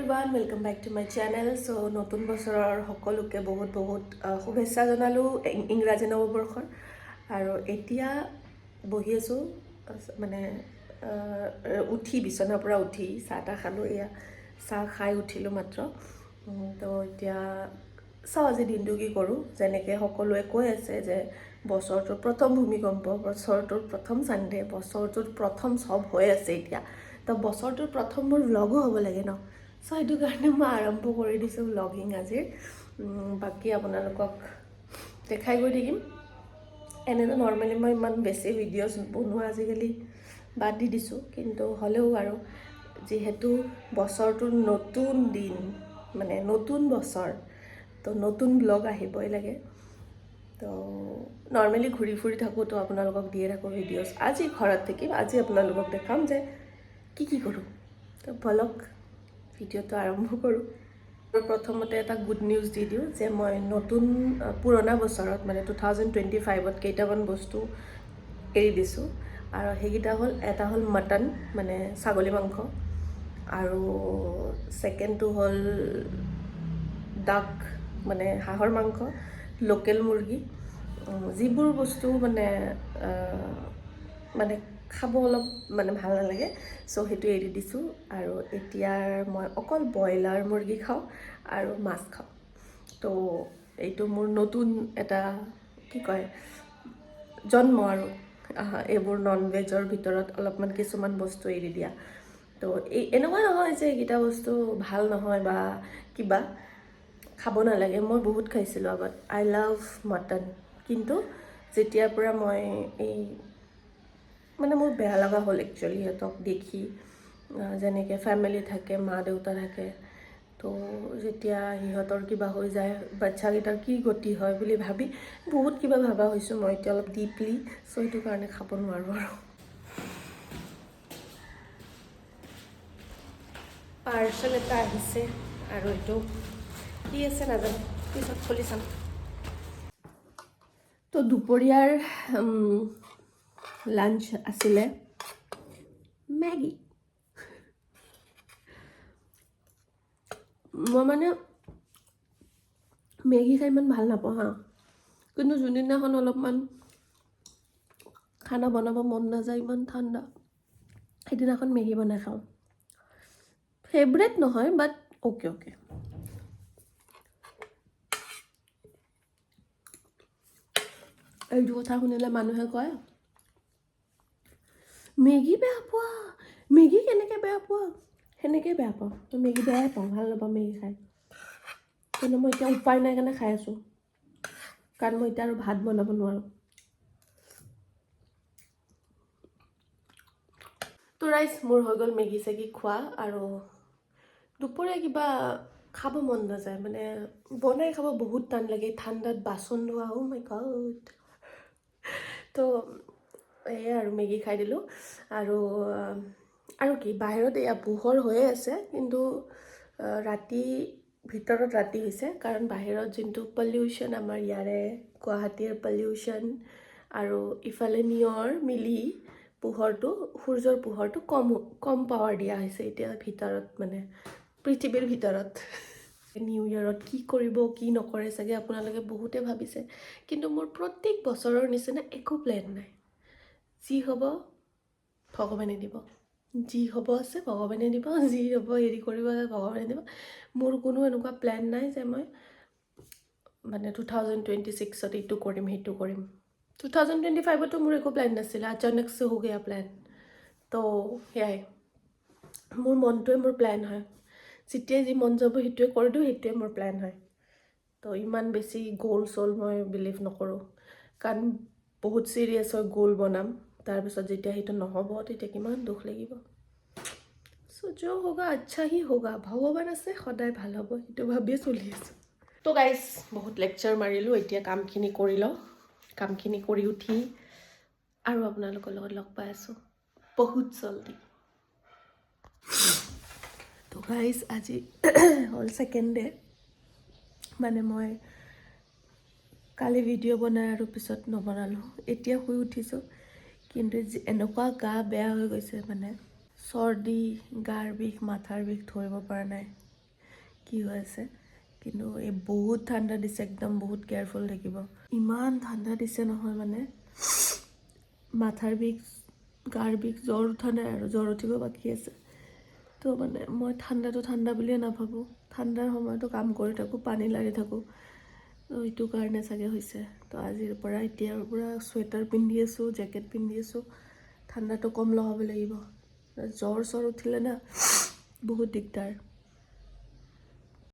Everyone welcome back to my channel so' নতুন বছৰৰ সকলোকে বহুত বহুত শুভেচ্ছা জনালোঁ ইংৰাজী নৱবৰ্ষৰ আৰু এতিয়া বহি আছোঁ মানে উঠি বিচনাৰ পৰা উঠি চাহ তাহ খালোঁ এয়া চাহ খাই উঠিলোঁ মাত্ৰ তো এতিয়া চাওঁ আজি দিনটো কি কৰোঁ যেনেকৈ সকলোৱে কৈ আছে যে বছৰটোৰ প্ৰথম ভূমিকম্প বছৰটোৰ প্ৰথম চানডে বছৰটোৰ প্ৰথম চব হৈ আছে এতিয়া তো বছৰটোৰ প্ৰথম মোৰ ভ্লগো হ'ব লাগে ন চ' সেইটো কাৰণে মই আৰম্ভ কৰি দিছোঁ ভ্লগিং আজিৰ বাকী আপোনালোকক দেখাই গৈ থাকিম এনেতো নৰ্মেলি মই ইমান বেছি ভিডিঅ'জ বনোৱা আজিকালি বাদ দি দিছোঁ কিন্তু হ'লেও আৰু যিহেতু বছৰটোৰ নতুন দিন মানে নতুন বছৰ তো নতুন ব্লগ আহিবই লাগে তো নৰ্মেলি ঘূৰি ফুৰি থাকোঁ তো আপোনালোকক দিয়ে থাকোঁ ভিডিঅ'জ আজি ঘৰত থাকিম আজি আপোনালোকক দেখাম যে কি কৰোঁ তো বলক ভিডিঅ'টো আৰম্ভ কৰোঁ প্ৰথমতে এটা গুড নিউজ দি দিওঁ যে মই নতুন পুৰণা বছৰত মানে 2025ত কেইটামান বস্তু এৰি দিছোঁ আৰু সেইকেইটা হ'ল এটা হ'ল মটন মানে ছাগলী মাংস আৰু ছেকেণ্ডটো হ'ল ডাক মানে হাঁহৰ মাংস লোকেল মুৰ্গী যিবোৰ বস্তু মানে খাব অলপ মানে ভাল নালাগে চ' সেইটো এৰি দিছোঁ আৰু এতিয়াৰ মই অকল ব্ৰইলাৰ মুৰ্গী খাওঁ আৰু মাছ খাওঁ তো এইটো মোৰ নতুন এটা কি কয় জন্ম আৰু এইবোৰ নন ভেজৰ ভিতৰত অলপমান কিছুমান বস্তু এৰি দিয়া তো এনেকুৱা নহয় যে এইকেইটা বস্তু ভাল নহয় বা কিবা খাব নালাগে মই বহুত খাইছিলোঁ আগত আই লাভ মটন কিন্তু যেতিয়াৰ পৰা মই এই মানে মোৰ বেয়া লগা হ'ল একচুৱেলি সিহঁতক দেখি যেনেকৈ ফেমিলি থাকে মা দেউতা থাকে তো যেতিয়া সিহঁতৰ কিবা হৈ যায় বাচ্ছাকেইটাৰ কি গতি হয় বুলি ভাবি বহুত কিবা ভাবা হৈছোঁ মই এতিয়া অলপ ডিপলি চ' সেইটো কাৰণে খাব নোৱাৰোঁ আৰু পাৰ্চেল এটা আহিছে আৰু এইটো কি আছে নাজানো পিছত খুলি চাম তো দুপৰীয়াৰ লাঞ্চ আছিলে মেগী মই মানে মেগী খাই ইমান ভাল নাপাওঁ হা কিন্তু যোনদিনাখন অলপমান খানা বনাব মন নাযায় ইমান ঠাণ্ডা সেইদিনাখন মেগী বনাই খাওঁ ফেভৰেট নহয় বাট অ'কে এইটো কথা শুনিলে মানুহে কয় মেগী বেয়া পোৱা মেগী কেনেকৈ বেয়া পোৱা সেনেকৈ বেয়া পাওঁ মই মেগী বেয়াই পাওঁ ভাল নাপাওঁ মেগী খাই কিন্তু মই এতিয়া উপায় নাই কাৰণে খাই আছোঁ কাৰণ মই এতিয়া আৰু ভাত বনাব নোৱাৰোঁ তো ৰাইজ মোৰ হৈ গ'ল মেগী চেগী খোৱা আৰু দুপৰীয়া কিবা খাব মন নাযায় মানে বনাই খাব বহুত টান লাগে ঠাণ্ডাত বাচন ধোৱা মাই গড তো এয়াই আৰু মেগী খাই দিলোঁ আৰু কি বাহিৰত এয়া পোহৰ হৈয়ে আছে কিন্তু ভিতৰত ৰাতি হৈছে কাৰণ বাহিৰত যোনটো পলিউশ্যন আমাৰ ইয়াৰে গুৱাহাটীৰ পলিউশ্যন আৰু ইফালে নিয়ৰ মিলি সূৰ্যৰ পোহৰটো কম পাৱাৰ দিয়া হৈছে এতিয়া ভিতৰত মানে পৃথিৱীৰ ভিতৰত নিউ ইয়েৰত কি কৰিব কি নকৰে চাগে আপোনালোকে বহুতে ভাবিছে কিন্তু মোৰ প্ৰত্যেক বছৰৰ নিচিনা একো প্লেন নাই যি হ'ব ভগৱানে দিব যি হ'ব আছে ভগৱানে দিব যি হ'ব হেৰি কৰিব ভগৱানে দিব মোৰ কোনো এনেকুৱা প্লেন নাই যে মই মানে 2026ত এইটো কৰিম সেইটো কৰিম 2025তো মোৰ একো প্লেন নাছিলে আচানক সে হৈ গয়া প্লেন তো সেয়াই মোৰ মনটোৱে মোৰ প্লেন হয় যেতিয়াই যি মন যাব সেইটোৱে কৰি দিওঁ সেইটোৱে মোৰ প্লেন হয় তো ইমান বেছি গ'ল চল মই বিলিভ নকৰোঁ কাৰণ বহুত চিৰিয়াছ হৈ গ'ল বনাম তাৰপিছত যেতিয়া সেইটো নহ'ব তেতিয়া কিমান দুখ লাগিব চ' যো হোগা আচ্ছা হি হোগা ভগৱান আছে সদায় ভাল হ'ব সেইটো ভাবিয়ে চলি আছোঁ তো গাইজ বহুত লেকচাৰ মাৰিলোঁ এতিয়া কামখিনি কৰি লওঁ কামখিনি কৰি উঠি আৰু আপোনালোকৰ লগত লগ পাই আছোঁ বহুত জলদি তো গাইজ আজি হ'ল ছেকেণ্ড ডে মানে মই কালি ভিডিঅ' বনাই আৰু পিছত নবনালোঁ এতিয়া শুই উঠিছোঁ কিন্তু এনেকুৱা গা বেয়া হৈ গৈছে মানে চৰ্দি গাৰ বিষ মাথাৰ বিষ ধৰিব পৰা নাই কি হৈ আছে। কিন্তু এই বহুত ঠাণ্ডা দিছে, একদম বহুত কেয়াৰফুল থাকিব। ইমান ঠাণ্ডা দিছে নহয়, মানে মাথাৰ বিষ, গাৰ বিষ, জ্বৰ উঠা নাই আৰু জ্বৰ উঠিব বাকী আছে। তো মানে মই ঠাণ্ডাটো ঠাণ্ডা বুলিয়ে নাভাবোঁ। ঠাণ্ডাৰ সময়তো কাম কৰি থাকোঁ, পানী লাৰি থাকোঁ, তো এইটো কাৰণে চাগে হৈছে। তো আজিৰ পৰা এতিয়াৰ পৰা চুৱেটাৰ পিন্ধি আছোঁ, জেকেট পিন্ধি আছোঁ, ঠাণ্ডাটো কম লগাব লাগিব। জ্বৰ চৰ উঠিলে না বহুত দিগদাৰ।